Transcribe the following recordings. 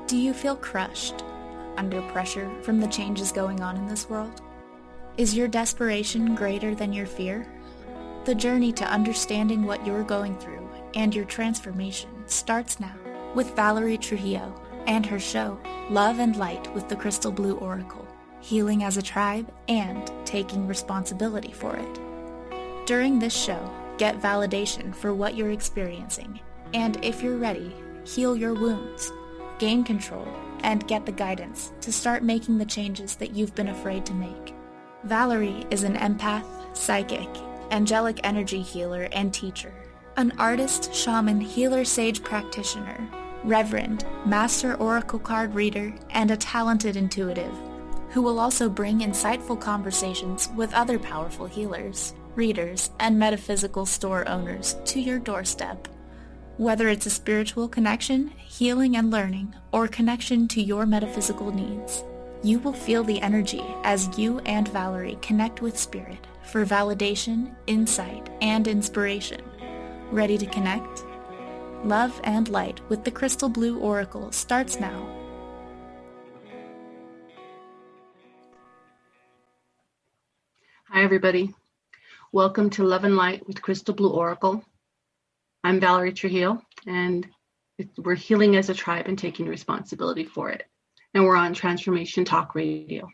Do you feel crushed under pressure from the changes going on in this world? Is your desperation greater than your fear? The journey to understanding what you're going through and your transformation starts now with Valerie Trujillo and her show, Love and Light with the Crystal Blue Oracle, healing as a tribe and taking responsibility for it. During this show, get validation for what you're experiencing, and if you're ready, heal your wounds, gain control, and get the guidance to start making the changes that you've been afraid to make. Valerie is an empath, psychic, angelic energy healer and teacher, an artist, shaman, healer, sage practitioner, reverend, master oracle card reader, and a talented intuitive, who will also bring insightful conversations with other powerful healers, readers, and metaphysical store owners to your doorstep. Whether it's a spiritual connection, healing and learning, or connection to your metaphysical needs, you will feel the energy as you and Valerie connect with Spirit for validation, insight, and inspiration. Ready to connect? Love and Light with the Crystal Blue Oracle starts now. Hi, everybody. Welcome to Love and Light with Crystal Blue Oracle. I'm Valerie Trujillo, and we're healing as a tribe and taking responsibility for it. And we're on Transformation Talk Radio.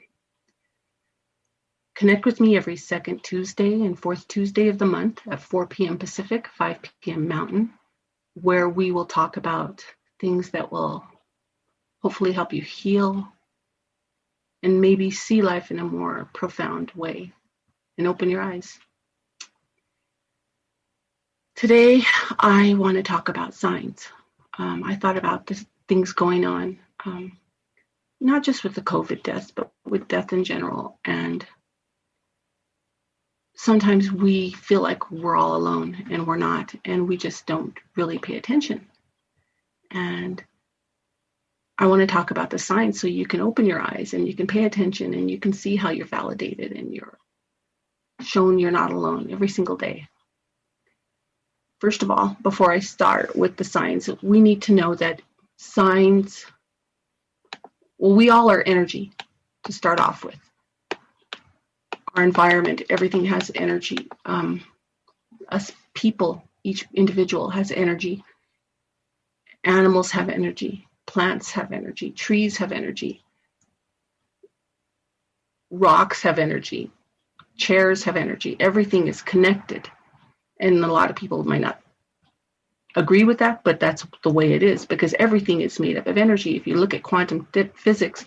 Connect with me every second Tuesday and fourth Tuesday of the month at 4 p.m. Pacific, 5 p.m. Mountain, where we will talk about things that will hopefully help you heal and maybe see life in a more profound way and open your eyes. Today, I want to talk about signs. I thought about the things going on, not just with the COVID deaths, but with death in general. And sometimes we feel like we're all alone, and we're not, and we just don't really pay attention. And I want to talk about the signs so you can open your eyes and you can pay attention and you can see how you're validated and you're shown you're not alone every single day. First of all, before I start with the signs, we need to know that signs, well, we all are energy to start off with. Our environment, everything has energy. Us people, each individual has energy. Animals have energy. Plants have energy. Trees have energy. Rocks have energy. Chairs have energy. Everything is connected. And a lot of people might not agree with that, but that's the way it is, because everything is made up of energy. If you look at quantum physics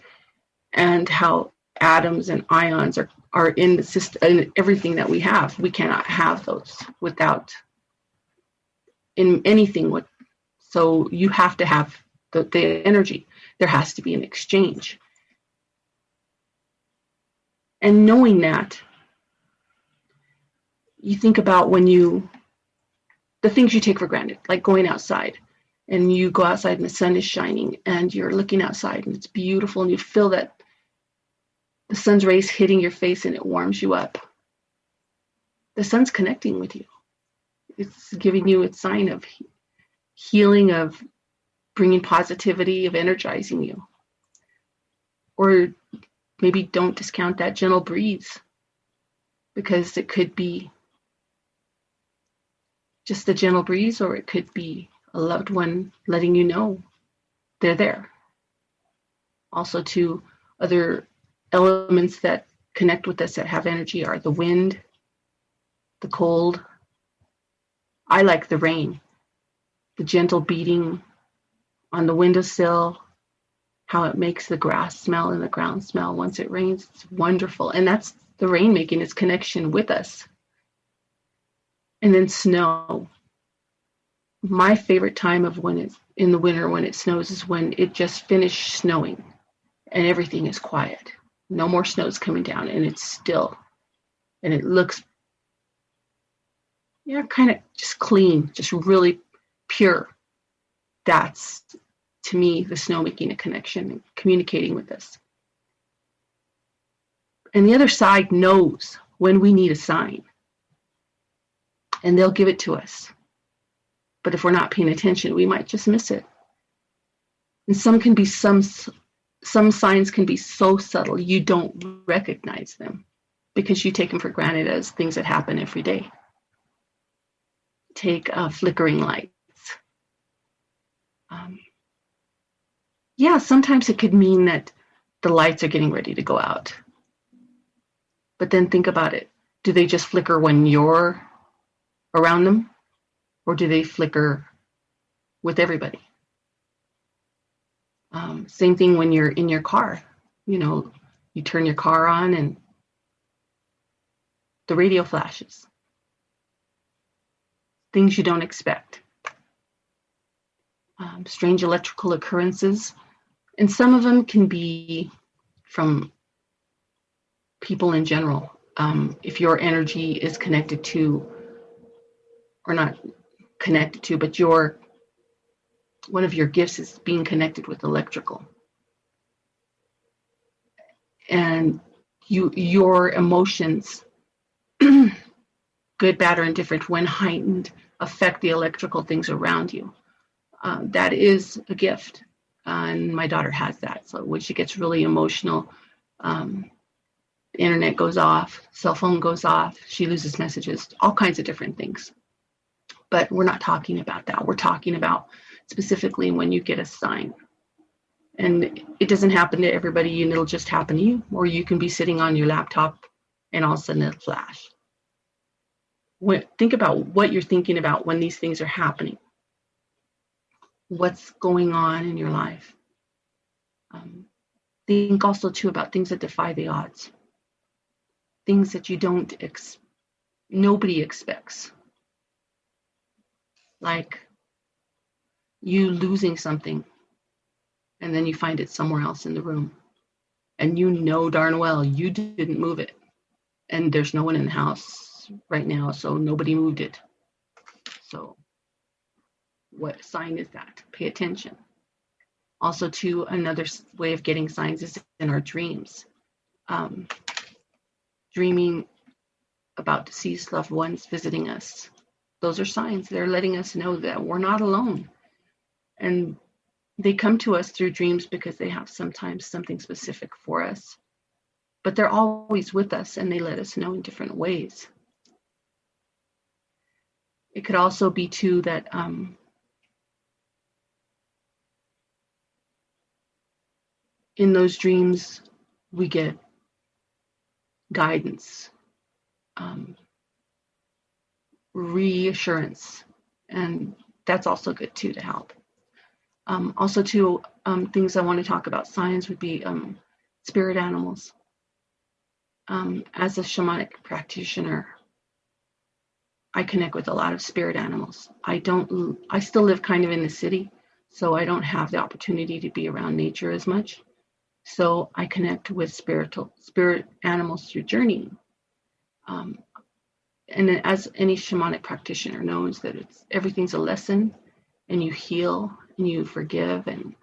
and how atoms and ions are in the system, in everything that we have, we cannot have those without in anything. So you have to have the energy. There has to be an exchange. And knowing that, you think about the things you take for granted, like going outside, and you go outside and the sun is shining and you're looking outside and it's beautiful and you feel that the sun's rays hitting your face and it warms you up. The sun's connecting with you. It's giving you a sign of healing, of bringing positivity, of energizing you. Or maybe don't discount that gentle breeze, because it could be just the gentle breeze, or it could be a loved one letting you know they're there. Also, to other elements that connect with us that have energy are the wind, the cold. I like the rain, the gentle beating on the windowsill, how it makes the grass smell and the ground smell once it rains. It's wonderful. And that's the rain making its connection with us. And then snow. My favorite time of when it's in the winter, when it snows, is when it just finished snowing and everything is quiet. No more snow's coming down and it's still. And it looks, kind of just clean, just really pure. That's, to me, the snow making a connection and communicating with us. And the other side knows when we need a sign. And they'll give it to us. But if we're not paying attention, we might just miss it. And some signs can be so subtle you don't recognize them because you take them for granted as things that happen every day. Take flickering lights. Sometimes it could mean that the lights are getting ready to go out. But then think about it. Do they just flicker when you're around them? Or do they flicker with everybody? Same thing when you're in your car. You turn your car on and the radio flashes. Things you don't expect. Strange electrical occurrences. And some of them can be from people in general. If your energy is connected to, or not connected to, but one of your gifts is being connected with electrical. And your emotions, good, bad, or indifferent, when heightened, affect the electrical things around you. That is a gift. And my daughter has that. So when she gets really emotional, the internet goes off, cell phone goes off, she loses messages, all kinds of different things. But we're not talking about that. We're talking about specifically when you get a sign. And it doesn't happen to everybody and it'll just happen to you. Or you can be sitting on your laptop and all of a sudden it'll flash. Think about what you're thinking about when these things are happening. What's going on in your life. Think also too about things that defy the odds. Things that you nobody expects. Like you losing something and then you find it somewhere else in the room. And you know darn well you didn't move it. And there's no one in the house right now, so nobody moved it. So what sign is that? Pay attention. Also, to another way of getting signs is in our dreams. Dreaming about deceased loved ones visiting us. Those are signs. They're letting us know that we're not alone. And they come to us through dreams because they have sometimes something specific for us. But they're always with us and they let us know in different ways. It could also be too that in those dreams, we get guidance, reassurance, and that's also good too to help. Also too, things I want to talk about, signs would be spirit animals. As a shamanic practitioner, I connect with a lot of spirit animals. I still live kind of in the city, so I don't have the opportunity to be around nature as much. So I connect with spirit animals through journeying. And as any shamanic practitioner knows that everything's a lesson, and you heal and you forgive, and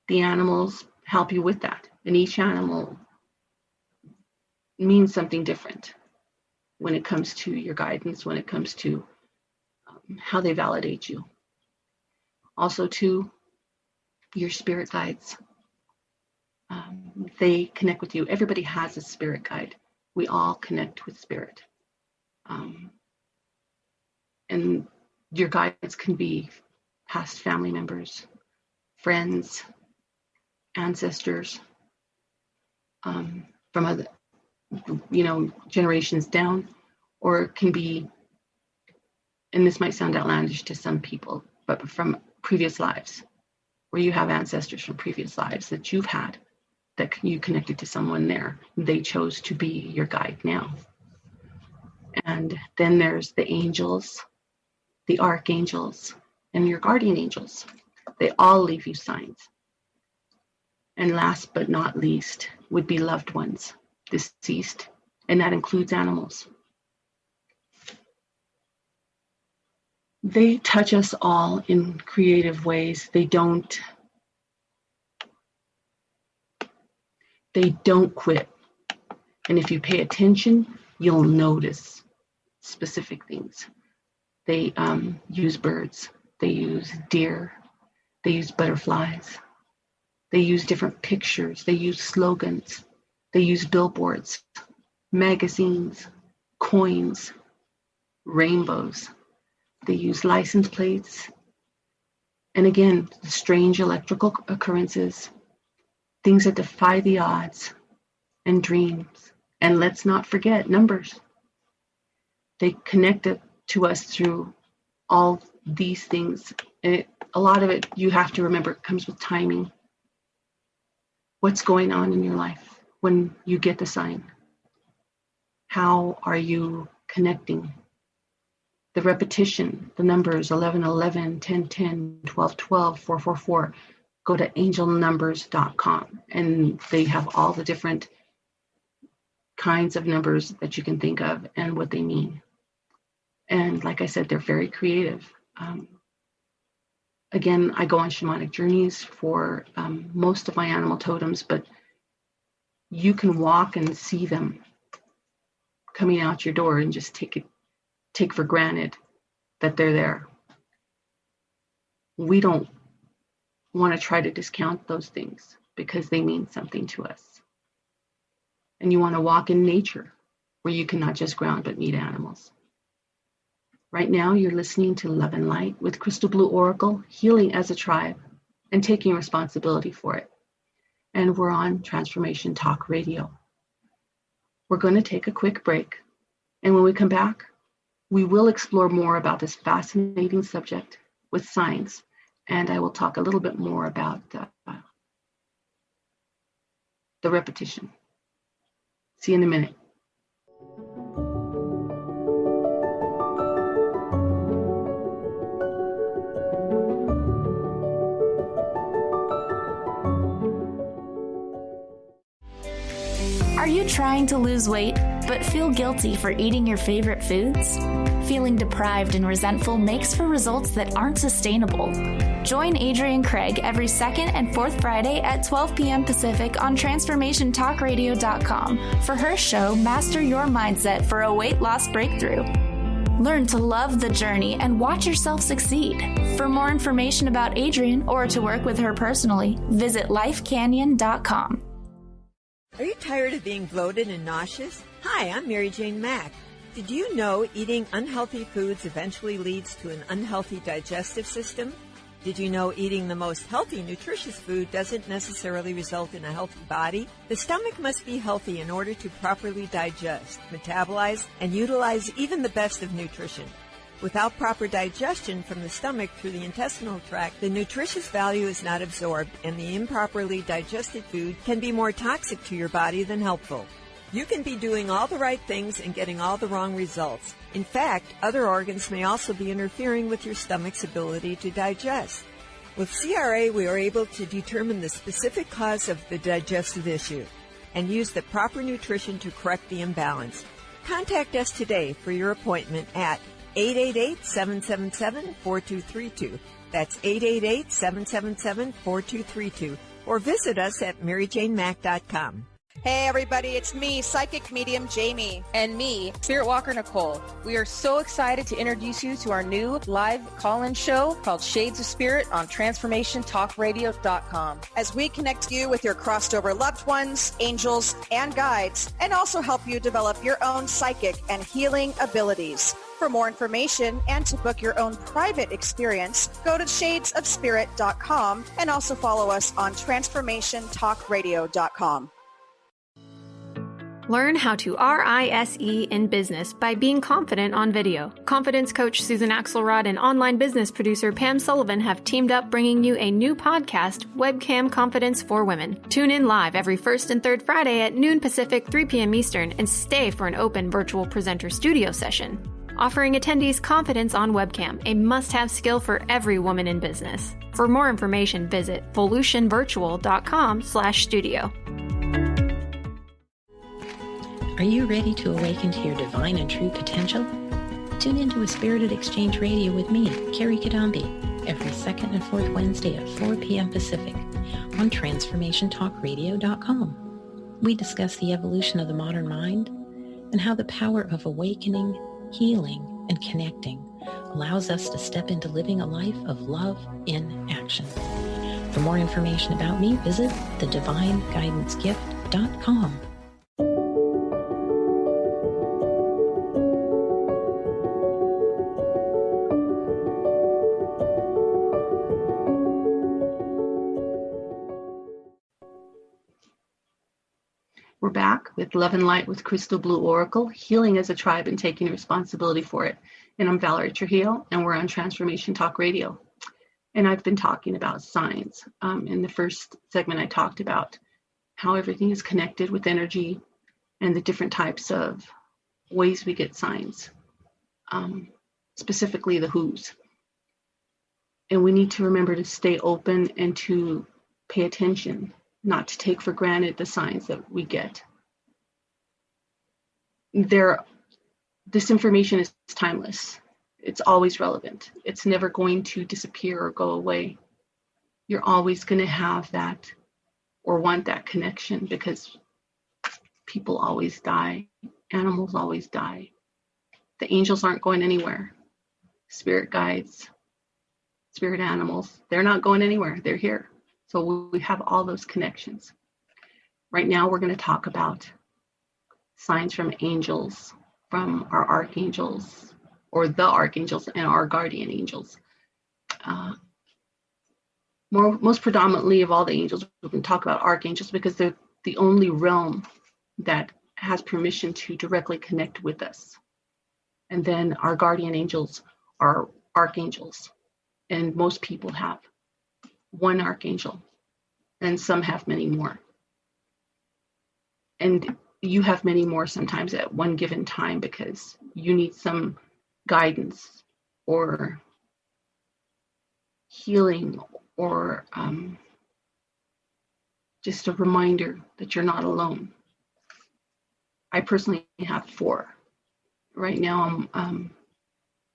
the animals help you with that. And each animal means something different when it comes to your guidance, when it comes to how they validate you. Also to your spirit guides. They connect with you. Everybody has a spirit guide. We all connect with spirit. And your guides can be past family members, friends, ancestors, from other, generations down, or it can be, and this might sound outlandish to some people, but from previous lives, where you have ancestors from previous lives that you've had, that you connected to someone there. They chose to be your guide now. And then there's the angels, the archangels, and your guardian angels. They all leave you signs. And last but not least would be loved ones, deceased, and that includes animals. They touch us all in creative ways. They don't quit. And if you pay attention, you'll notice specific things. They use birds. They use deer. They use butterflies. They use different pictures. They use slogans. They use billboards, magazines, coins, rainbows. They use license plates. And again, strange electrical occurrences, things that defy the odds, and dreams. And let's not forget numbers. They connect it to us through all these things. And a lot of it, you have to remember, it comes with timing. What's going on in your life when you get the sign? How are you connecting? The repetition, the numbers 11, 11, 10, 10, 12, 12, 4, 4, 4. Go to angelnumbers.com and they have all the different kinds of numbers that you can think of and what they mean. And like I said, they're very creative. Again, I go on shamanic journeys for most of my animal totems, but you can walk and see them coming out your door and just take for granted that they're there. We don't want to try to discount those things because they mean something to us. And you want to walk in nature where you can not just ground but meet animals. Right now, you're listening to Love and Light with Crystal Blue Oracle, healing as a tribe and taking responsibility for it. And we're on Transformation Talk Radio. We're going to take a quick break. And when we come back, we will explore more about this fascinating subject with science. And I will talk a little bit more about the repetition. See you in a minute. Are you trying to lose weight, but feel guilty for eating your favorite foods? Feeling deprived and resentful makes for results that aren't sustainable. Join Adrienne Craig every second and fourth Friday at 12 p.m. Pacific on TransformationTalkRadio.com for her show, Master Your Mindset for a Weight Loss Breakthrough. Learn to love the journey and watch yourself succeed. For more information about Adrienne or to work with her personally, visit lifecanyon.com. Are you tired of being bloated and nauseous? Hi, I'm Mary Jane Mack. Did you know eating unhealthy foods eventually leads to an unhealthy digestive system? Did you know eating the most healthy, nutritious food doesn't necessarily result in a healthy body? The stomach must be healthy in order to properly digest, metabolize, and utilize even the best of nutrition. Without proper digestion from the stomach through the intestinal tract, the nutritious value is not absorbed, and the improperly digested food can be more toxic to your body than helpful. You can be doing all the right things and getting all the wrong results. In fact, other organs may also be interfering with your stomach's ability to digest. With CRA, we are able to determine the specific cause of the digestive issue and use the proper nutrition to correct the imbalance. Contact us today for your appointment at 888-777-4232. That's 888-777-4232. Or visit us at MaryJaneMack.com. Hey everybody, it's me, psychic medium Jamie. And me, Spirit Walker Nicole. We are so excited to introduce you to our new live call-in show called Shades of Spirit on TransformationTalkRadio.com. As we connect you with your crossed over loved ones, angels, and guides, and also help you develop your own psychic and healing abilities. For more information and to book your own private experience, go to shadesofspirit.com and also follow us on TransformationTalkRadio.com. Learn how to RISE in business by being confident on video. Confidence coach Susan Axelrod and online business producer Pam Sullivan have teamed up bringing you a new podcast, Webcam Confidence for Women. Tune in live every first and third Friday at noon Pacific, 3 p.m. Eastern, and stay for an open virtual presenter studio session. Offering attendees confidence on webcam, a must-have skill for every woman in business. For more information, visit volutionvirtual.com/studio. Are you ready to awaken to your divine and true potential? Tune into A Spirited Exchange Radio with me, Carrie Kadambi, every second and fourth Wednesday at 4 p.m. Pacific on TransformationTalkRadio.com. We discuss the evolution of the modern mind and how the power of awakening, healing, and connecting allows us to step into living a life of love in action. For more information about me, visit thedivineguidancegift.com. We're back with Love and Light with Crystal Blue Oracle, healing as a tribe and taking responsibility for it. And I'm Valerie Trujillo, and we're on Transformation Talk Radio. And I've been talking about signs. In the first segment, I talked about how everything is connected with energy and the different types of ways we get signs, specifically the who's. And we need to remember to stay open and to pay attention, not to take for granted the signs that we get. This information is timeless. It's always relevant. It's never going to disappear or go away. You're always going to have that or want that connection, because people always die. Animals always die. The angels aren't going anywhere. Spirit guides, spirit animals, they're not going anywhere. They're here. So we have all those connections. Right now, we're going to talk about signs from angels, from our archangels, or the archangels and our guardian angels. Most predominantly of all the angels, we can talk about archangels because they're the only realm that has permission to directly connect with us. And then our guardian angels are archangels. And most people have one archangel, and some have many more. And you have many more sometimes at one given time because you need some guidance or healing or just a reminder that you're not alone. I personally have 4. Right now,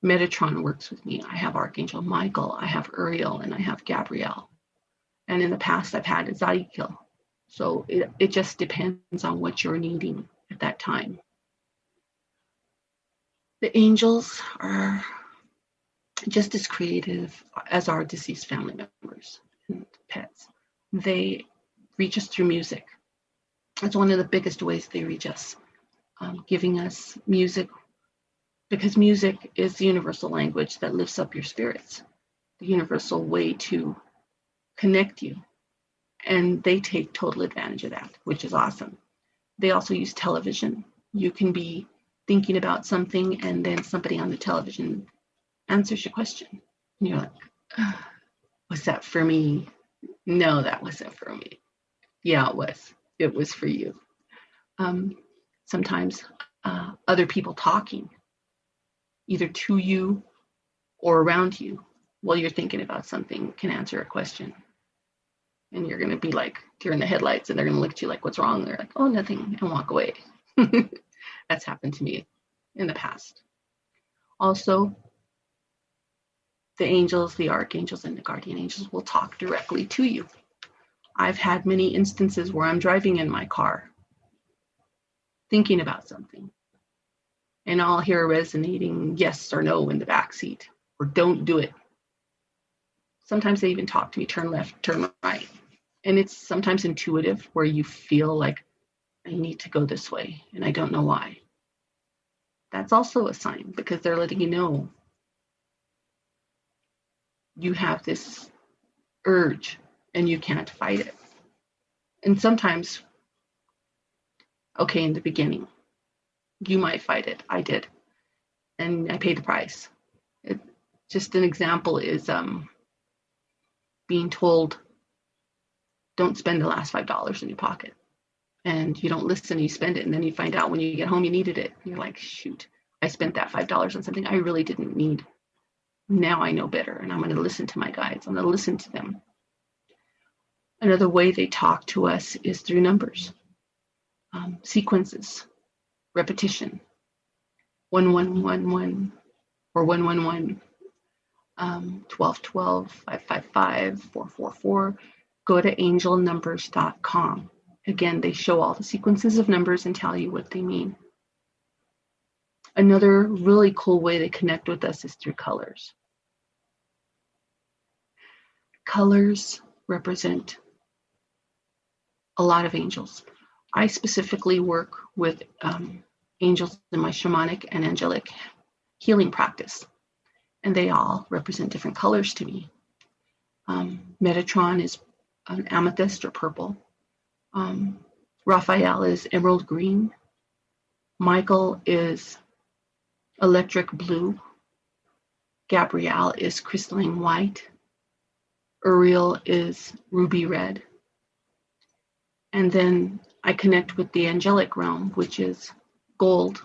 Metatron works with me. I have Archangel Michael, I have Uriel, and I have Gabrielle. And in the past, I've had Ezekiel. So it just depends on what you're needing at that time. The angels are just as creative as our deceased family members and pets. They reach us through music. That's one of the biggest ways they reach us, giving us music, because music is the universal language that lifts up your spirits, the universal way to connect you. And they take total advantage of that, which is awesome. They also use television. You can be thinking about something and then somebody on the television answers your question. And you're like, was that for me? No, that wasn't for me. Yeah, it was. It was for you. Sometimes other people talking, either to you or around you while you're thinking about something, can answer a question. And you're going to be like deer in the headlights, and they're going to look at you like, what's wrong? They're like, oh, nothing, and walk away. That's happened to me in the past. Also, the angels, the archangels, and the guardian angels will talk directly to you. I've had many instances where I'm driving in my car, thinking about something, and I'll hear a resonating yes or no in the back seat, or don't do it. Sometimes they even talk to me, turn left, turn right. And it's sometimes intuitive, where you feel like, I need to go this way, and I don't know why. That's also a sign, because they're letting you know you have this urge and you can't fight it. And sometimes, okay, in the beginning, you might fight it. I did. And I paid the price. Just an example is being told, don't spend the last $5 in your pocket. And you don't listen, you spend it, and then you find out when you get home you needed it. And you're like, shoot, I spent that $5 on something I really didn't need. Now I know better, and I'm going to listen to my guides. I'm going to listen to them. Another way they talk to us is through numbers, sequences, repetition, 1111 or 111, 1212, 555, 444. Go to angelnumbers.com. Again, they show all the sequences of numbers and tell you what they mean. Another really cool way to connect with us is through colors. Colors represent a lot of angels. I specifically work with angels in my shamanic and angelic healing practice, and they all represent different colors to me. Metatron is an amethyst or purple. Raphael is emerald green. Michael is electric blue. Gabrielle is crystalline white. Uriel is ruby red. And then I connect with the angelic realm, which is gold.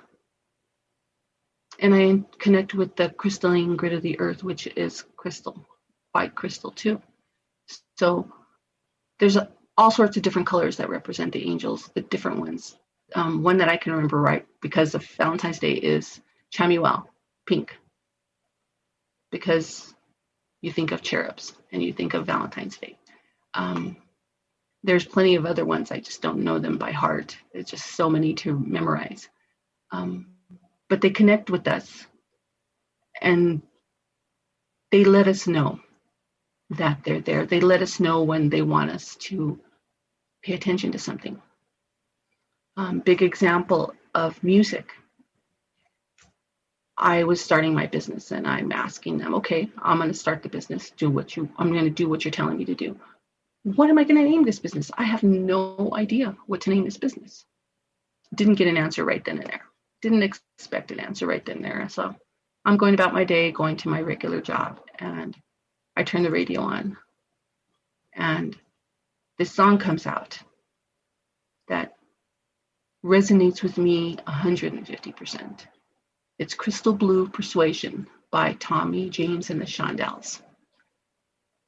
And I connect with the crystalline grid of the earth, which is crystal, white crystal too. So there's all sorts of different colors that represent the angels, the different ones. One that I can remember right because of Valentine's Day is Chamuel, pink. Because you think of cherubs and you think of Valentine's Day. There's plenty of other ones. I just don't know them by heart. It's just so many to memorize. But they connect with us and they let us know that they're there. They let us know when they want us to pay attention to something. Big example of music. I was starting my business and I'm asking them, okay, I'm going to start the business. I'm going to do what you're telling me to do. What am I going to name this business? I have no idea what to name this business. Didn't get an answer right then and there. Didn't expect an answer right then and there. So I'm going about my day, going to my regular job, and I turn the radio on. And this song comes out that resonates with me 150%. It's Crystal Blue Persuasion by Tommy James and the Shondells.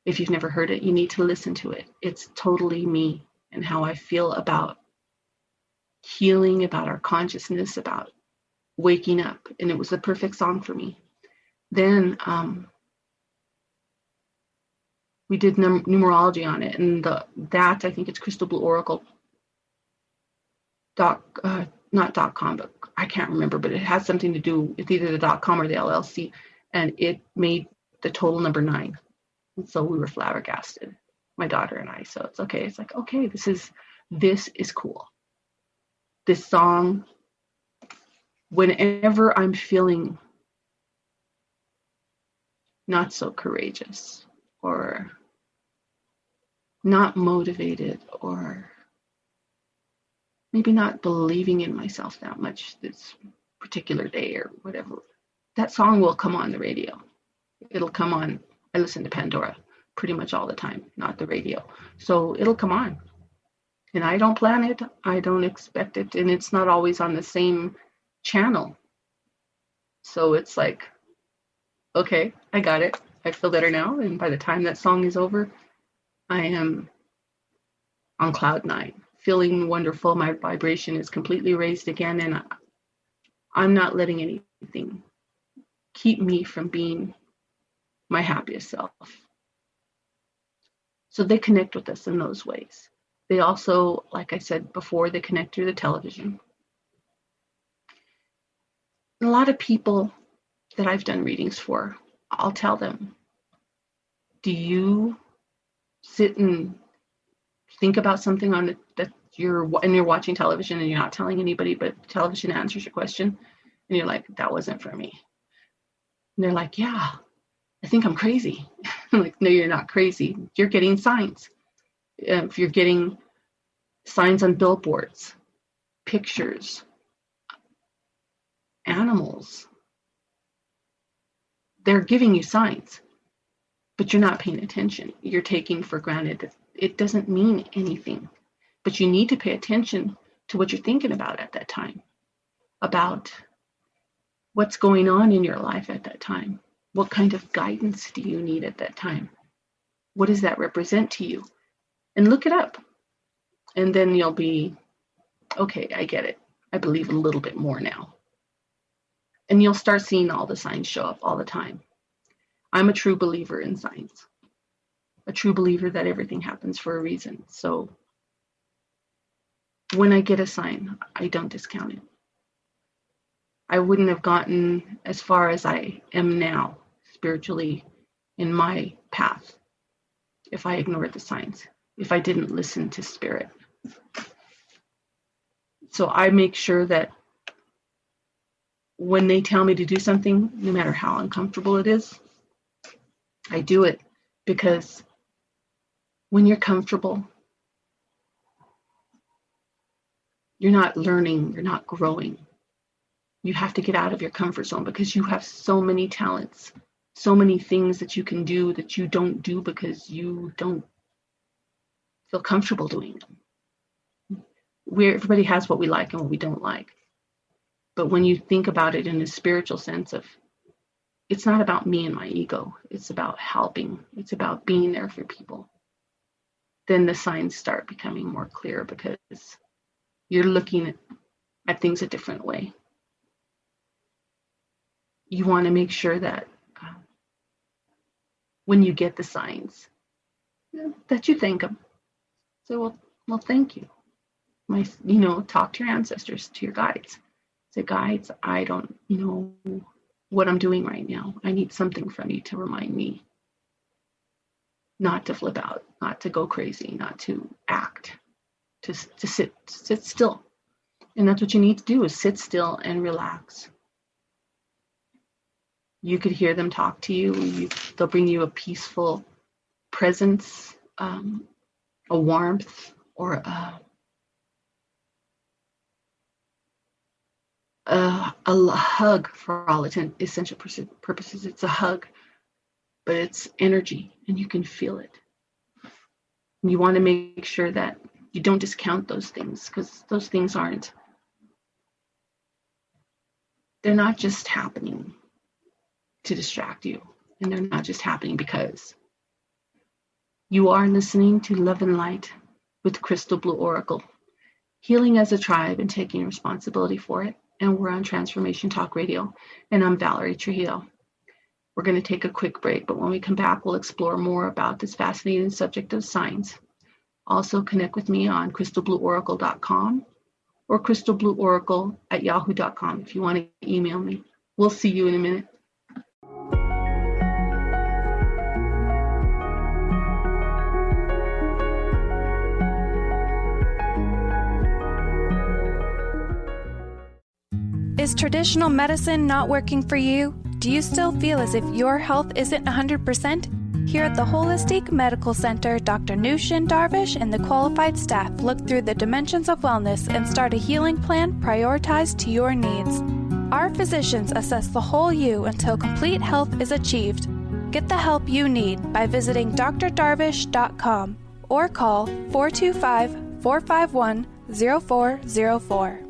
If you've never heard it, you need to listen to it. It's totally me and how I feel about healing, about our consciousness, about waking up. And it was the perfect song for me. Then we did numerology on it. And that, I think it's Crystal Blue Oracle. Not .com, but I can't remember, but it has something to do with either the .com or the LLC. And it made the total number 9. And so we were flabbergasted, my daughter and I. So it's okay. It's like, okay, this is cool. This song, whenever I'm feeling not so courageous or not motivated or maybe not believing in myself that much this particular day or whatever, that song will come on the radio. It'll come on. I listen to Pandora pretty much all the time, not the radio. So it'll come on. And I don't plan it. I don't expect it. And it's not always on the same channel. So it's like, okay, I got it. I feel better now. And by the time that song is over, I am on cloud 9, feeling wonderful. My vibration is completely raised again. And I'm not letting anything keep me from being my happiest self. So they connect with us in those ways. They also, like I said before, they connect through the television. A lot of people that I've done readings for, I'll tell them, do you sit and think about something on that you're watching television and you're not telling anybody, but television answers your question, and you're like, that wasn't for me. And they're like, yeah, I think I'm crazy. I'm like, no, you're not crazy. You're getting signs. If you're getting signs on billboards, pictures, animals, they're giving you signs, but you're not paying attention. You're taking for granted that it doesn't mean anything, but you need to pay attention to what you're thinking about at that time, about what's going on in your life at that time. What kind of guidance do you need at that time? What does that represent to you? And look it up. And then you'll be, okay, I get it. I believe a little bit more now. And you'll start seeing all the signs show up all the time. I'm a true believer in signs. A true believer that everything happens for a reason. So when I get a sign, I don't discount it. I wouldn't have gotten as far as I am now spiritually in my path if I ignored the signs, if I didn't listen to spirit. So I make sure that when they tell me to do something, no matter how uncomfortable it is, I do it, because when you're comfortable, you're not learning, you're not growing. You have to get out of your comfort zone because you have so many talents, so many things that you can do that you don't do because you don't feel comfortable doing them. Everybody has what we like and what we don't like. But when you think about it in a spiritual sense of, it's not about me and my ego, it's about helping, it's about being there for people, then the signs start becoming more clear because you're looking at things a different way. You want to make sure that when you get the signs, that you thank them. So, well, thank you. Talk to your ancestors, to your guides. Say, guides, I don't know what I'm doing right now. I need something from you to remind me not to flip out, not to go crazy, not to act, to sit still. And that's what you need to do, is sit still and relax. You could hear them talk to you. They'll bring you a peaceful presence, a warmth, or a hug for all essential purposes. It's a hug, but it's energy, and you can feel it. And you want to make sure that you don't discount those things, because those things they're not just happening to distract you, and they're not just happening because. You are listening to Love and Light with Crystal Blue Oracle, healing as a tribe and taking responsibility for it. And we're on Transformation Talk Radio, and I'm Valerie Trujillo. We're going to take a quick break, but when we come back, we'll explore more about this fascinating subject of signs. Also connect with me on crystalblueoracle.com or crystalblueoracle@yahoo.com if you want to email me. We'll see you in a minute. Is traditional medicine not working for you? Do you still feel as if your health isn't 100%? Here at the Holistic Medical Center, Dr. Nushin Darvish and the qualified staff look through the dimensions of wellness and start a healing plan prioritized to your needs. Our physicians assess the whole you until complete health is achieved. Get the help you need by visiting drdarvish.com or call 425-451-0404.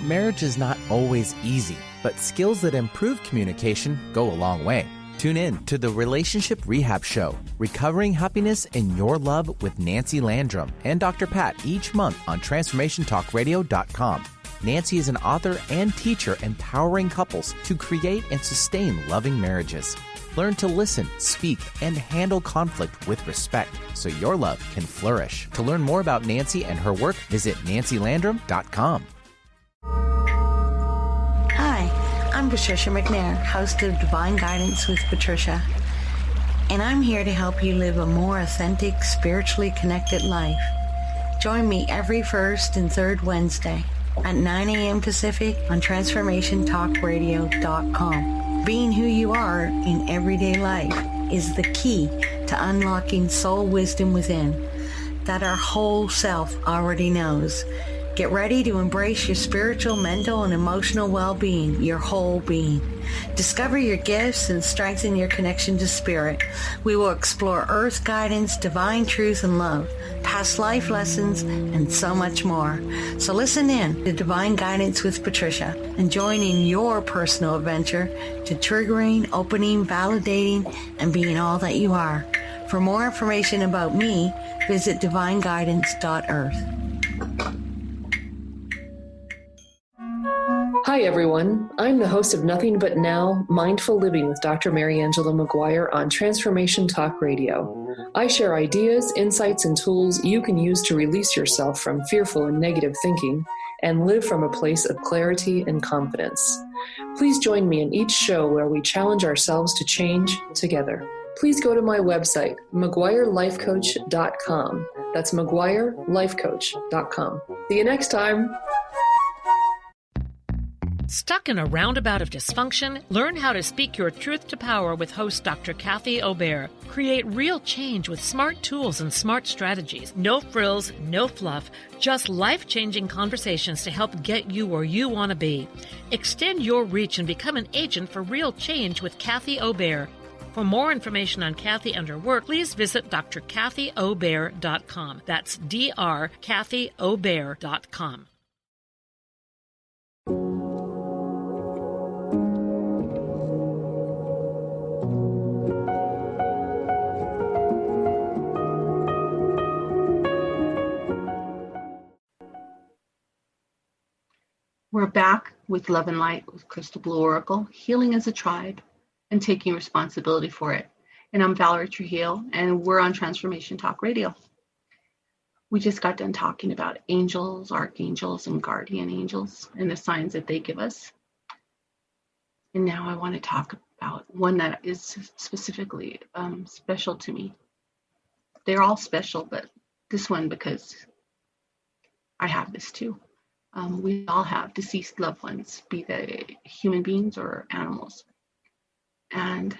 Marriage is not always easy, but skills that improve communication go a long way. Tune in to the Relationship Rehab Show, Recovering Happiness in Your Love with Nancy Landrum and Dr. Pat each month on TransformationTalkRadio.com. Nancy is an author and teacher empowering couples to create and sustain loving marriages. Learn to listen, speak, and handle conflict with respect so your love can flourish. To learn more about Nancy and her work, visit nancylandrum.com. Hi, I'm Patricia McNair, host of Divine Guidance with Patricia, and I'm here to help you live a more authentic, spiritually connected life. Join me every first and third Wednesday at 9 a.m. Pacific on TransformationTalkRadio.com. Being who you are in everyday life is the key to unlocking soul wisdom within that our whole self already knows. Get ready to embrace your spiritual, mental, and emotional well-being, your whole being. Discover your gifts and strengthen your connection to spirit. We will explore earth guidance, divine truth and love, past life lessons, and so much more. So listen in to Divine Guidance with Patricia and join in your personal adventure to triggering, opening, validating, and being all that you are. For more information about me, visit divineguidance.earth. Hi, everyone. I'm the host of Nothing But Now, Mindful Living with Dr. Mary Angela McGuire on Transformation Talk Radio. I share ideas, insights, and tools you can use to release yourself from fearful and negative thinking and live from a place of clarity and confidence. Please join me in each show where we challenge ourselves to change together. Please go to my website, McGuireLifeCoach.com. That's McGuireLifeCoach.com. See you next time. Stuck in a roundabout of dysfunction? Learn how to speak your truth to power with host Dr. Kathy Obear. Create real change with smart tools and smart strategies. No frills, no fluff, just life-changing conversations to help get you where you want to be. Extend your reach and become an agent for real change with Kathy Obear. For more information on Kathy and her work, please visit drkathyobear.com. That's drkathyobear.com. We're back with Love and Light with Crystal Blue Oracle, healing as a tribe and taking responsibility for it. And I'm Valerie Trujillo, and we're on Transformation Talk Radio. We just got done talking about angels, archangels, and guardian angels and the signs that they give us. And now I want to talk about one that is specifically special to me. They're all special, but this one because I have this too. We all have deceased loved ones, be they human beings or animals. And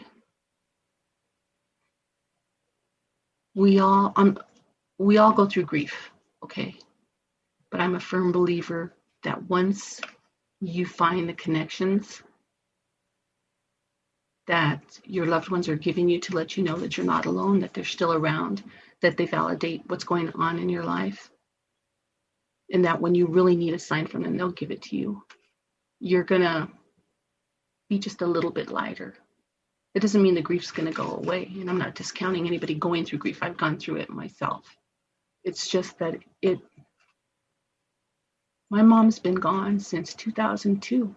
we all go through grief, okay? But I'm a firm believer that once you find the connections that your loved ones are giving you to let you know that you're not alone, that they're still around, that they validate what's going on in your life, and that when you really need a sign from them, they'll give it to you. You're gonna be just a little bit lighter. It doesn't mean the grief's gonna go away, and I'm not discounting anybody going through grief. I've gone through it myself. It's just that my mom's been gone since 2004.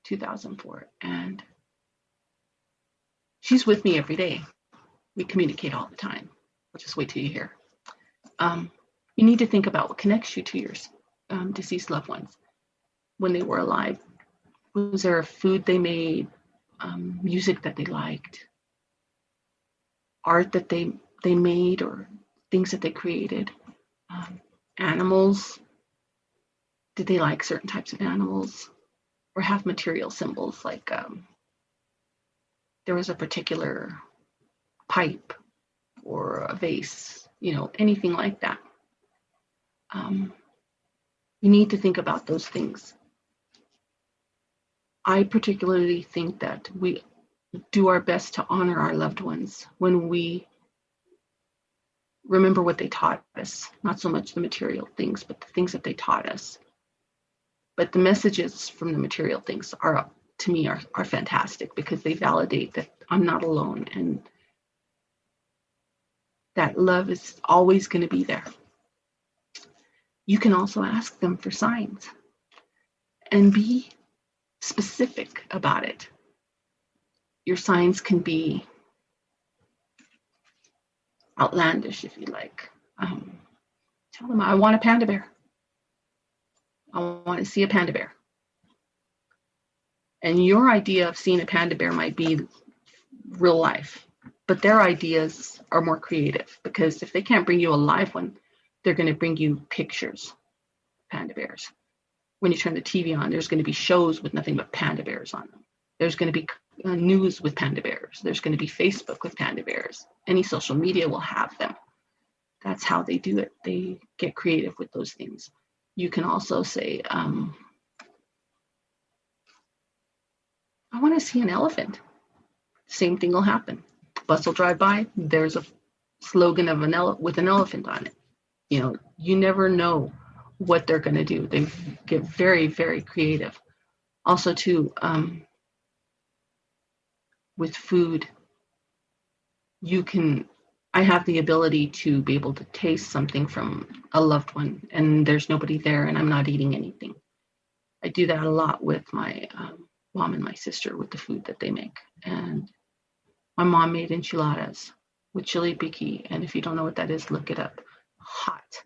2004, and she's with me every day. We communicate all the time. I'll just wait till you hear. You need to think about what connects you to your deceased loved ones when they were alive. Was there a food they made, music that they liked, art that they made, or things that they created, animals? Did they like certain types of animals, or have material symbols like there was a particular pipe or a vase, anything like that. You need to think about those things. I particularly think that we do our best to honor our loved ones when we remember what they taught us, not so much the material things, but the things that they taught us. But the messages from the material things are fantastic because they validate that I'm not alone and that love is always going to be there. You can also ask them for signs and be specific about it. Your signs can be outlandish if you like. Tell them, I want a panda bear. I want to see a panda bear. And your idea of seeing a panda bear might be real life, but their ideas are more creative because if they can't bring you a live one, they're going to bring you pictures of panda bears. When you turn the TV on, there's going to be shows with nothing but panda bears on them. There's going to be news with panda bears. There's going to be Facebook with panda bears. Any social media will have them. That's how they do it. They get creative with those things. You can also say, I want to see an elephant. Same thing will happen. Bus will drive by. There's a slogan of with an elephant on it. You never know what they're going to do. They get very, very creative. Also, too, with food, I have the ability to be able to taste something from a loved one, and there's nobody there, and I'm not eating anything. I do that a lot with my mom and my sister with the food that they make. And my mom made enchiladas with chili piquin, and if you don't know what that is, look it up. hot.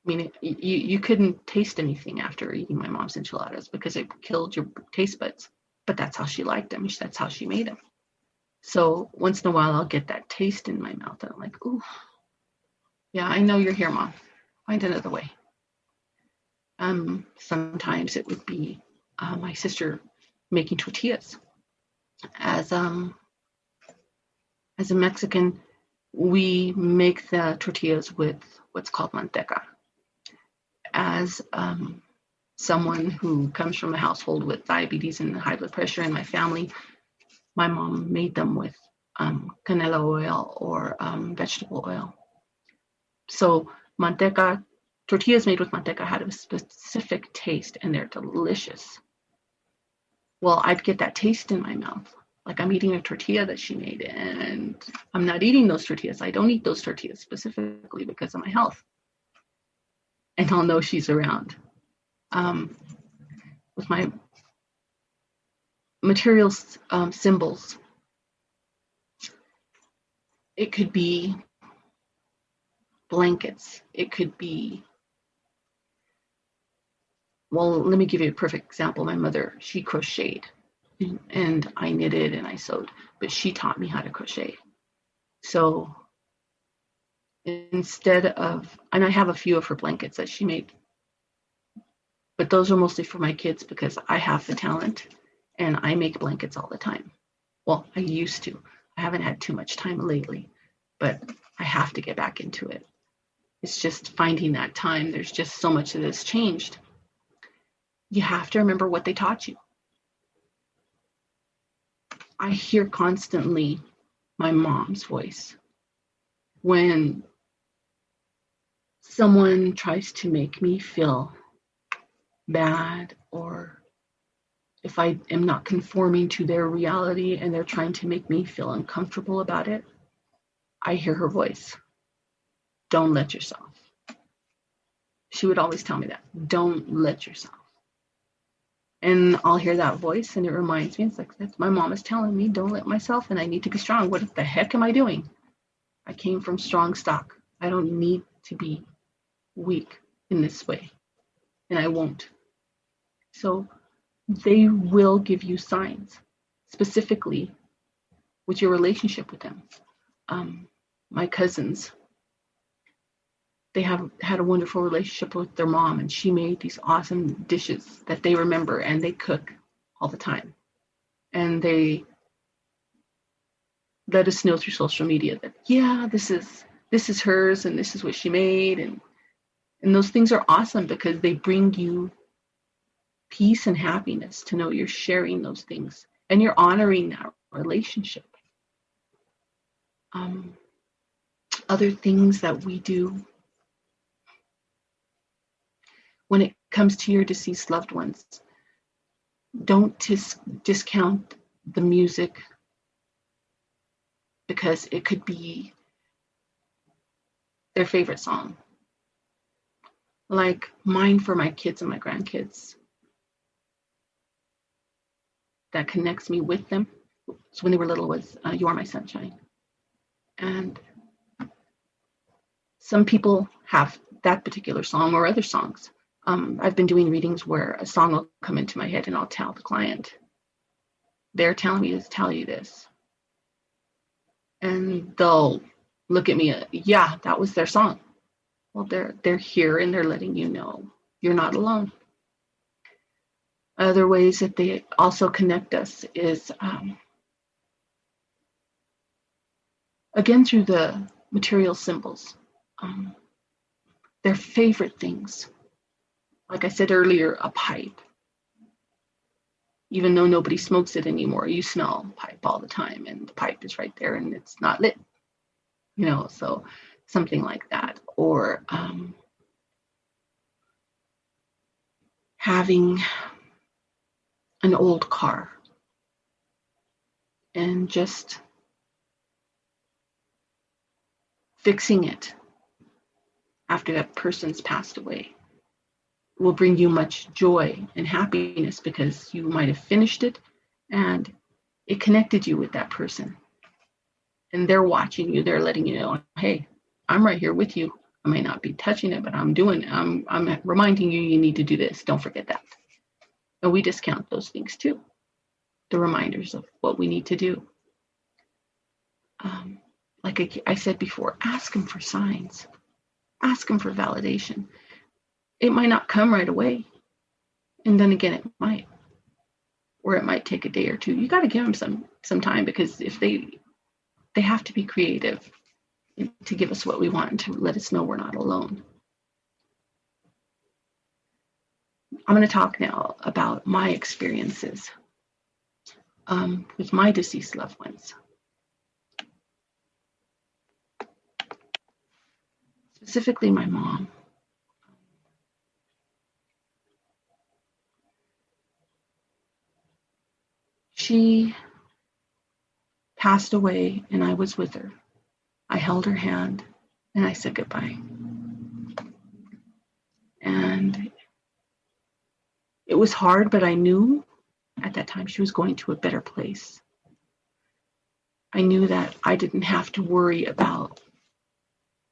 I mean, you couldn't taste anything after eating my mom's enchiladas because it killed your taste buds. But that's how she liked them. That's how she made them. So once in a while, I'll get that taste in my mouth. And I'm like, ooh, yeah, I know you're here, Mom. Find another way. Sometimes it would be my sister making tortillas. As a Mexican, we make the tortillas with what's called manteca. As someone who comes from a household with diabetes and high blood pressure in my family, my mom made them with canela oil or vegetable oil. So manteca, tortillas made with manteca had a specific taste, and they're delicious. Well, I'd get that taste in my mouth, like I'm eating a tortilla that she made, and I'm not eating those tortillas. I don't eat those tortillas specifically because of my health. And I'll know she's around. With my materials symbols, it could be blankets. It could be, well, let me give you a perfect example. My mother, she crocheted, and I knitted and I sewed, but she taught me how to crochet. So instead of, and I have a few of her blankets that she made, but those are mostly for my kids because I have the talent and I make blankets all the time. Well, I used to. I haven't had too much time lately, but I have to get back into it. It's just finding that time. There's just so much that has changed. You have to remember what they taught you. I hear constantly my mom's voice when someone tries to make me feel bad, or if I am not conforming to their reality and they're trying to make me feel uncomfortable about it. I hear her voice. Don't let yourself. She would always tell me that. Don't let yourself. And I'll hear that voice and it reminds me, it's like, that's my mom is telling me, don't let myself, and I need to be strong. What the heck am I doing? I came from strong stock. I don't need to be weak in this way. And I won't. So they will give you signs, specifically with your relationship with them. My cousins, they have had a wonderful relationship with their mom, and she made these awesome dishes that they remember, and they cook all the time. And they let us know through social media that, yeah, this is hers, and this is what she made. And those things are awesome because they bring you peace and happiness to know you're sharing those things and you're honoring that relationship. Other things that we do when it comes to your deceased loved ones, don't discount the music, because it could be their favorite song. Like mine for my kids and my grandkids. That connects me with them. So when they were little was You Are My Sunshine. And some people have that particular song or other songs. I've been doing readings where a song will come into my head and I'll tell the client, they're telling me to tell you this. And they'll look at me, yeah, that was their song. Well, they're here and they're letting you know you're not alone. Other ways that they also connect us is, again, through the material symbols. Their favorite things. Like I said earlier, a pipe. Even though nobody smokes it anymore, you smell pipe all the time, and the pipe is right there and it's not lit. So something like that. Or having an old car and just fixing it after that person's passed away will bring you much joy and happiness, because you might have finished it and it connected you with that person. And they're watching you, they're letting you know, hey, I'm right here with you. I may not be touching it, but I'm doing it. I'm reminding you need to do this. Don't forget that. And we discount those things too. The reminders of what we need to do. Like I said before, ask them for signs. Ask them for validation. It might not come right away. And then again, it might. Or it might take a day or two. You got to give them some time, because if they have to be creative to give us what we want and to let us know we're not alone. I'm going to talk now about my experiences with my deceased loved ones. Specifically, my mom. She passed away and I was with her. I held her hand and I said goodbye. And it was hard, but I knew at that time she was going to a better place. I knew that I didn't have to worry about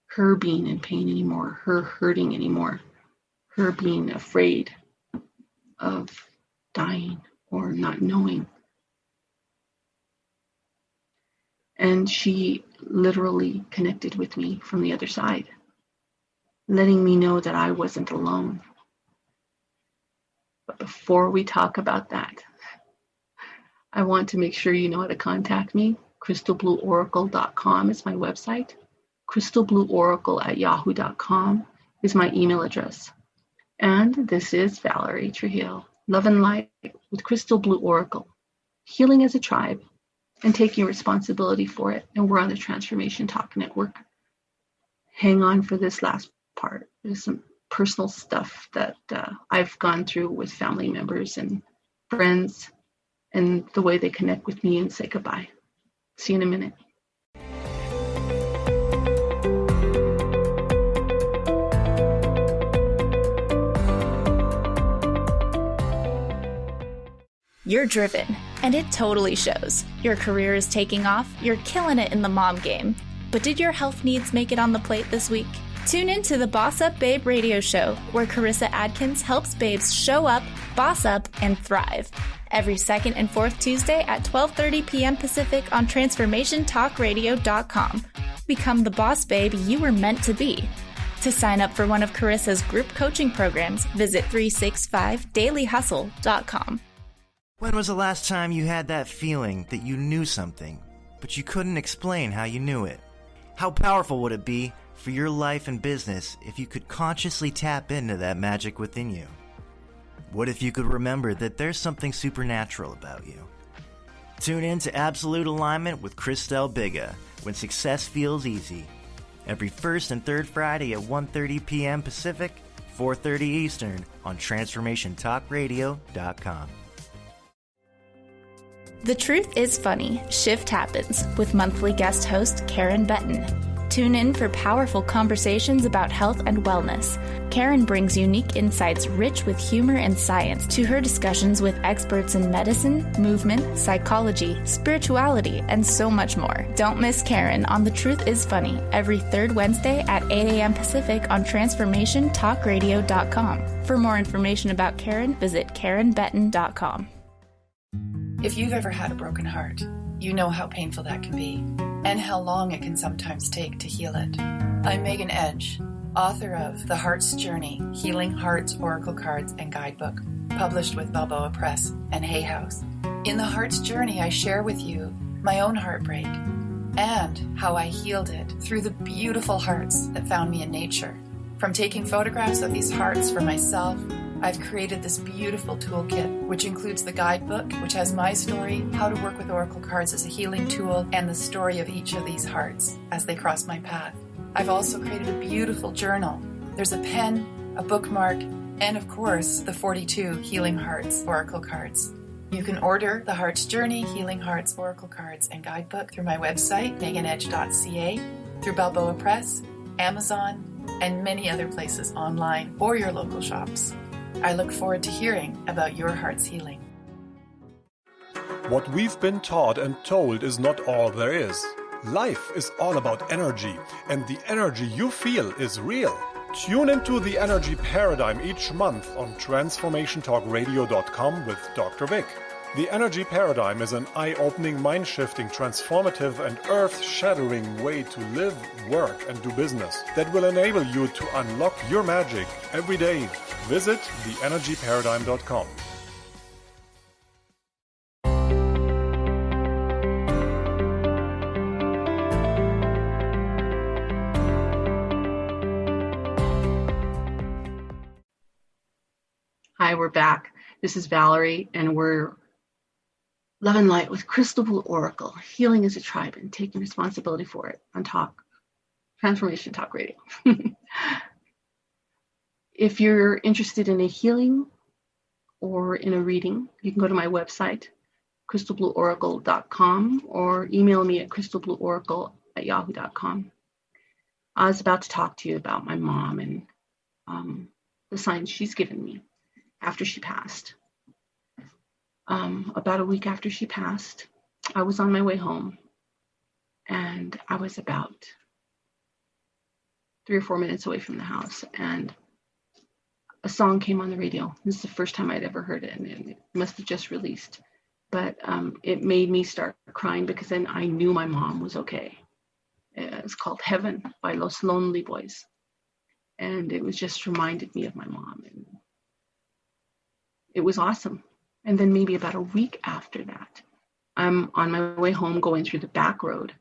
her being in pain anymore, her hurting anymore, her being afraid of dying or not knowing. And she literally connected with me from the other side, letting me know that I wasn't alone. But before we talk about that, I want to make sure you know how to contact me. crystalblueoracle.com is my website. crystalblueoracle@yahoo.com is my email address. And this is Valerie Trujillo, Love and Light with Crystal Blue Oracle, healing as a tribe and taking responsibility for it. And we're on the Transformation Talk Network. Hang on for this last part. There's some personal stuff that I've gone through with family members and friends, and the way they connect with me and say goodbye. See you in a minute. You're driven, and it totally shows. Your career is taking off, you're killing it in the mom game. But did your health needs make it on the plate this week? Tune in to the Boss Up Babe radio show, where Carissa Adkins helps babes show up, boss up, and thrive. Every second and fourth Tuesday at 12:30 p.m. Pacific on TransformationTalkRadio.com. Become the boss babe you were meant to be. To sign up for one of Carissa's group coaching programs, visit 365dailyhustle.com. When was the last time you had that feeling that you knew something, but you couldn't explain how you knew it? How powerful would it be for your life and business if you could consciously tap into that magic within you? What if you could remember that there's something supernatural about you? Tune in to Absolute Alignment with Christelle Biga, when success feels easy. Every first and third Friday at 1:30 p.m. Pacific, 4:30 Eastern on TransformationTalkRadio.com. The Truth is Funny, Shift Happens, with monthly guest host Karen Betton. Tune in for powerful conversations about health and wellness. Karen brings unique insights rich with humor and science to her discussions with experts in medicine, movement, psychology, spirituality, and so much more. Don't miss Karen on The Truth is Funny every third Wednesday at 8 a.m. Pacific on TransformationTalkRadio.com. For more information about Karen, visit KarenBetton.com. If you've ever had a broken heart, you know how painful that can be and how long it can sometimes take to heal it. I'm Megan Edge, author of The Heart's Journey, Healing Hearts, Oracle Cards, and Guidebook, published with Balboa Press and Hay House. In The Heart's Journey, I share with you my own heartbreak and how I healed it through the beautiful hearts that found me in nature. From taking photographs of these hearts for myself, I've created this beautiful toolkit, which includes the guidebook, which has my story, how to work with oracle cards as a healing tool, and the story of each of these hearts as they cross my path. I've also created a beautiful journal. There's a pen, a bookmark, and of course, the 42 Healing Hearts oracle cards. You can order The Heart's Journey, Healing Hearts, Oracle Cards, and Guidebook through my website, meganedge.ca, through Balboa Press, Amazon, and many other places online or your local shops. I look forward to hearing about your heart's healing. What we've been taught and told is not all there is. Life is all about energy, and the energy you feel is real. Tune into The Energy Paradigm each month on TransformationTalkRadio.com with Dr. Vic. The Energy Paradigm is an eye-opening, mind-shifting, transformative, and earth-shattering way to live, work, and do business that will enable you to unlock your magic every day. Visit TheEnergyParadigm.com. Hi, we're back. This is Valerie, and we're Love and Light with Crystal Blue Oracle, healing as a tribe and taking responsibility for it on Transformation Talk Radio. If you're interested in a healing or in a reading, you can go to my website, crystalblueoracle.com, or email me at crystalblueoracle@yahoo.com. I was about to talk to you about my mom and the signs she's given me after she passed. About a week after she passed, I was on my way home, and I was about 3 or 4 minutes away from the house, and a song came on the radio. This is the first time I'd ever heard it, and it must have just released. But it made me start crying, because then I knew my mom was okay. It's called Heaven by Los Lonely Boys. And it was just reminded me of my mom. And it was awesome. And then maybe about a week after that, I'm on my way home going through the back road.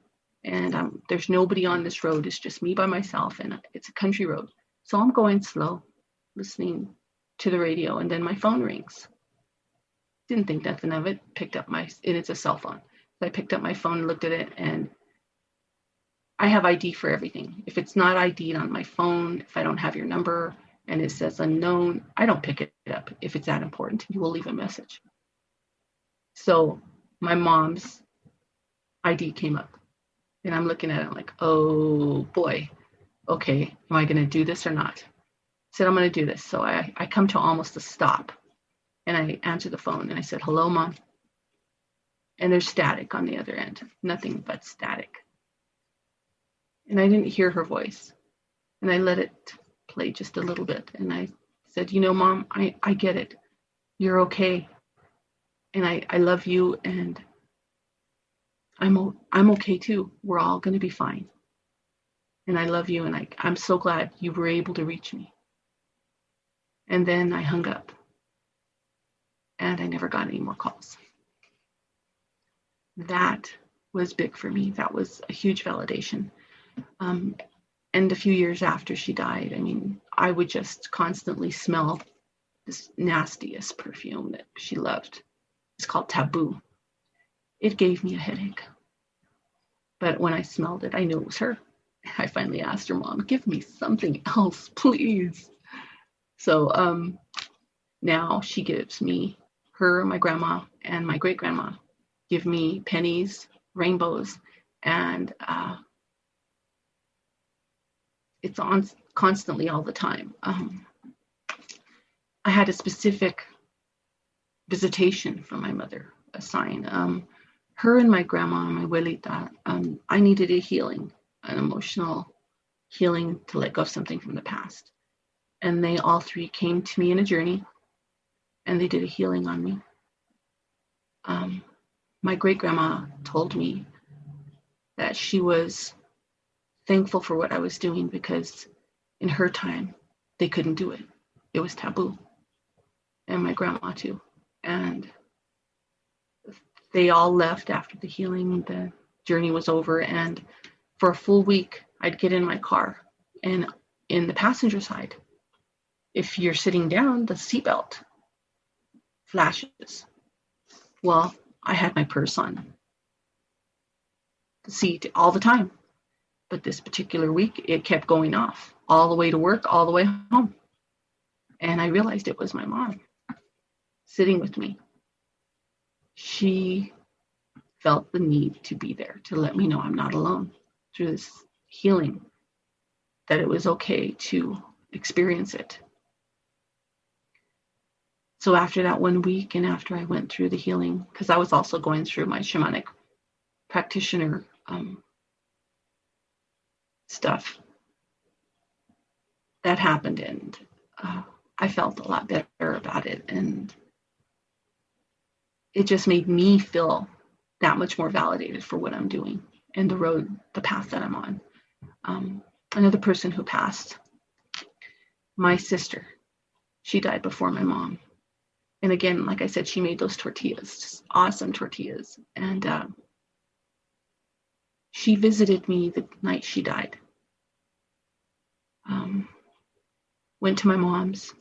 And there's nobody on this road. It's just me by myself. And it's a country road. So I'm going slow, listening to the radio. And then my phone rings. Didn't think nothing of it. And it's a cell phone. So I picked up my phone and looked at it. And I have ID for everything. If it's not ID'd on my phone, if I don't have your number and it says unknown, I don't pick it up. If it's that important, you will leave a message. So my mom's ID came up, and I'm looking at it like, oh boy, okay, am I going to do this or not? I said, I'm going to do this. So I come to almost a stop, and I answer the phone, and I said, hello, Mom. And there's static on the other end, nothing but static. And I didn't hear her voice, and I let it play just a little bit. And I said, Mom, I get it. You're okay. And I love you, and I'm okay too. We're all going to be fine. And I love you, and I'm so glad you were able to reach me. And then I hung up, and I never got any more calls. That was big for me. That was a huge validation. And a few years after she died, I would just constantly smell this nastiest perfume that she loved. It's called Taboo. It gave me a headache. But when I smelled it, I knew it was her. I finally asked her, Mom, give me something else, please. So now she gives me, her, my grandma, and my great-grandma give me pennies, rainbows, and it's on constantly all the time. I had a specific visitation from my mother, a sign. Her and my grandma and my abuelita, I needed a healing, an emotional healing to let go of something from the past. And they all three came to me in a journey, and they did a healing on me. My great-grandma told me that she was thankful for what I was doing, because in her time, they couldn't do it. It was taboo. And my grandma too. And they all left after the healing. The journey was over. And for a full week, I'd get in my car, and in the passenger side, if you're sitting down, the seatbelt flashes. Well, I had my purse on the seat all the time. But this particular week, it kept going off all the way to work, all the way home. And I realized it was my mom sitting with me. She felt the need to be there, to let me know I'm not alone through this healing, that it was okay to experience it. So after that 1 week, and after I went through the healing, because I was also going through my shamanic practitioner stuff that happened, and I felt a lot better about it, and it just made me feel that much more validated for what I'm doing and the path that I'm on. Another person who passed, my sister, she died before my mom. And again, like I said, she made those tortillas, just awesome tortillas. And she visited me the night she died. Went to my mom's,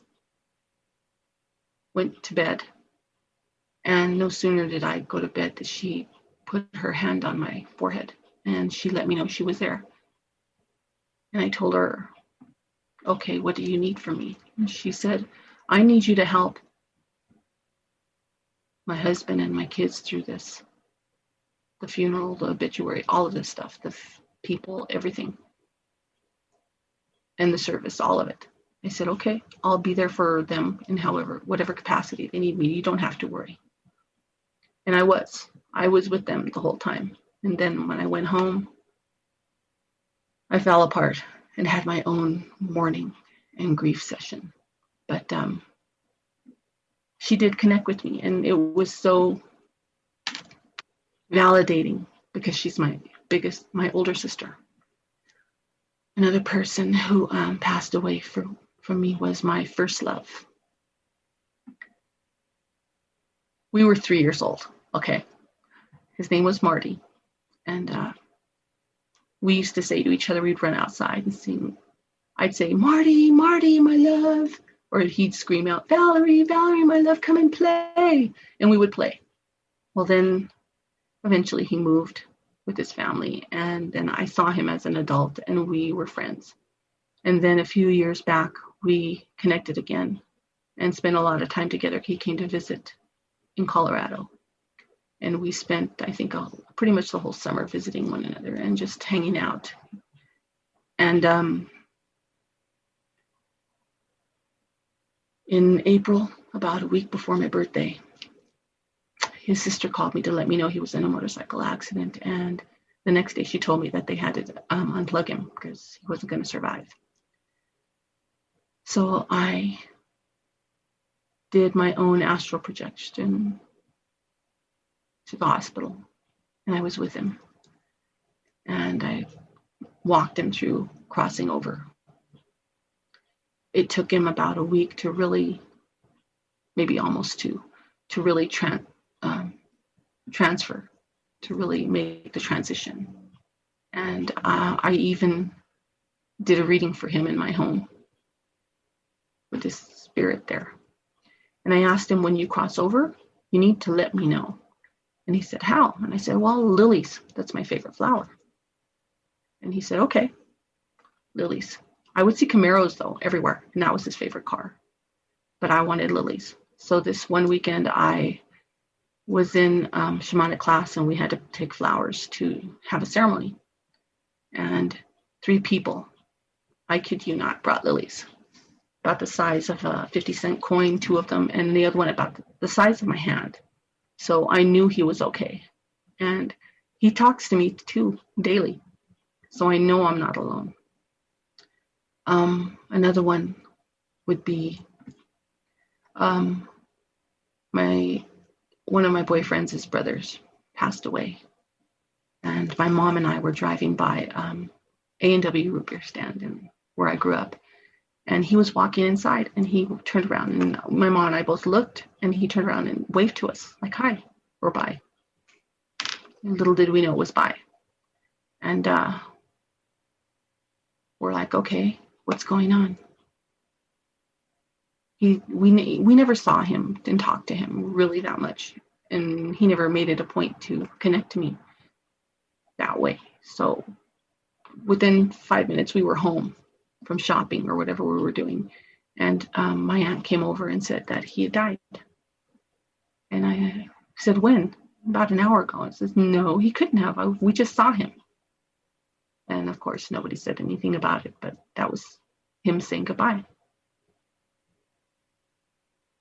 went to bed. And no sooner did I go to bed did she put her hand on my forehead, and she let me know she was there. And I told her, okay, what do you need from me? And she said, I need you to help my husband and my kids through this. The funeral, the obituary, all of this stuff, the people, everything. And the service, all of it. I said, okay, I'll be there for them in whatever capacity they need me. You don't have to worry. And I was with them the whole time. And then when I went home, I fell apart and had my own mourning and grief session. But she did connect with me, and it was so validating because she's my older sister. Another person who passed away from me was my first love. We were 3 years old, okay? His name was Marty. And we used to say to each other, we'd run outside and sing. I'd say, Marty, Marty, my love. Or he'd scream out, Valerie, Valerie, my love, come and play. And we would play. Well, then eventually he moved with his family. And then I saw him as an adult, and we were friends. And then a few years back, we connected again and spent a lot of time together. He came to visit in Colorado. And we spent, I think, pretty much the whole summer visiting one another and just hanging out. And in April, about a week before my birthday, his sister called me to let me know he was in a motorcycle accident. And the next day she told me that they had to unplug him because he wasn't going to survive. So I did my own astral projection to the hospital, and I was with him, and I walked him through crossing over. It took him about a week to really, maybe almost two, to really transfer, to really make the transition. And I even did a reading for him in my home with this spirit there. And I asked him, when you cross over, you need to let me know. And he said, how? And I said, well, lilies. That's my favorite flower. And he said, okay, lilies. I would see Camaros, though, everywhere. And that was his favorite car. But I wanted lilies. So this one weekend, I was in shamanic class, and we had to take flowers to have a ceremony. And 3 people, I kid you not, brought lilies. About the size of a 50-cent coin, 2 of them. And the other one about the size of my hand. So I knew he was okay. And he talks to me too daily. So I know I'm not alone. Another one would be one of my boyfriend's brothers passed away. And my mom and I were driving by A&W root beer stand where I grew up. And he was walking inside, and he turned around, and my mom and I both looked, and he turned around and waved to us like, hi, or bye. And little did we know it was bye. And we're like, okay, what's going on? We never saw him and talked to him really that much. And he never made it a point to connect to me that way. So within 5 minutes, we were home from shopping or whatever we were doing. And my aunt came over and said that he had died. And I said, when? About an hour ago. And says, no, he couldn't have. We just saw him. And of course, nobody said anything about it, but that was him saying goodbye.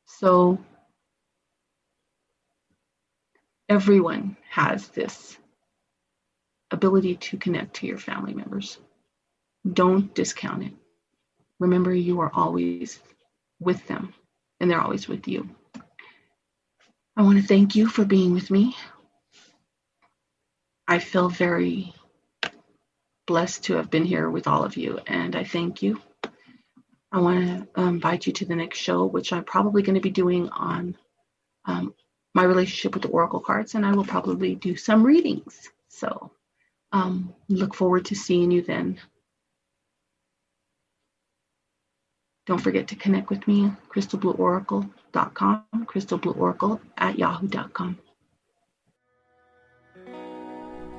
So everyone has this ability to connect to your family members. Don't discount it. Remember, you are always with them, and they're always with you. I want to thank you for being with me. I feel very blessed to have been here with all of you, and I thank you. I want to invite you to the next show, which I'm probably going to be doing on my relationship with the Oracle cards, and I will probably do some readings. So look forward to seeing you then. Don't forget to connect with me, crystalblueoracle.com, crystalblueoracle@yahoo.com.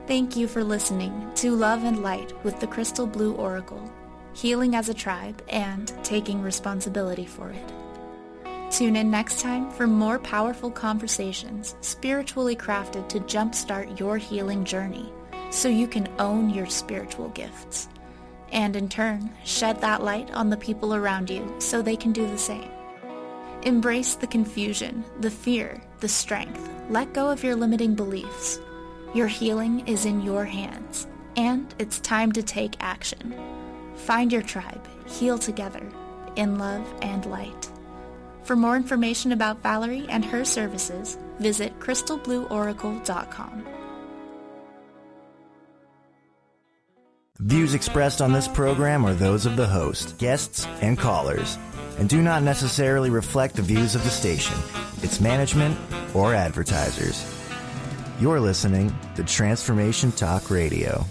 Thank you for listening to Love and Light with the Crystal Blue Oracle, healing as a tribe and taking responsibility for it. Tune in next time for more powerful conversations spiritually crafted to jumpstart your healing journey so you can own your spiritual gifts. And in turn, shed that light on the people around you so they can do the same. Embrace the confusion, the fear, the strength. Let go of your limiting beliefs. Your healing is in your hands, and it's time to take action. Find your tribe, heal together, in love and light. For more information about Valerie and her services, visit crystalblueoracle.com. Views expressed on this program are those of the host, guests, and callers, and do not necessarily reflect the views of the station, its management, or advertisers. You're listening to Transformation Talk Radio.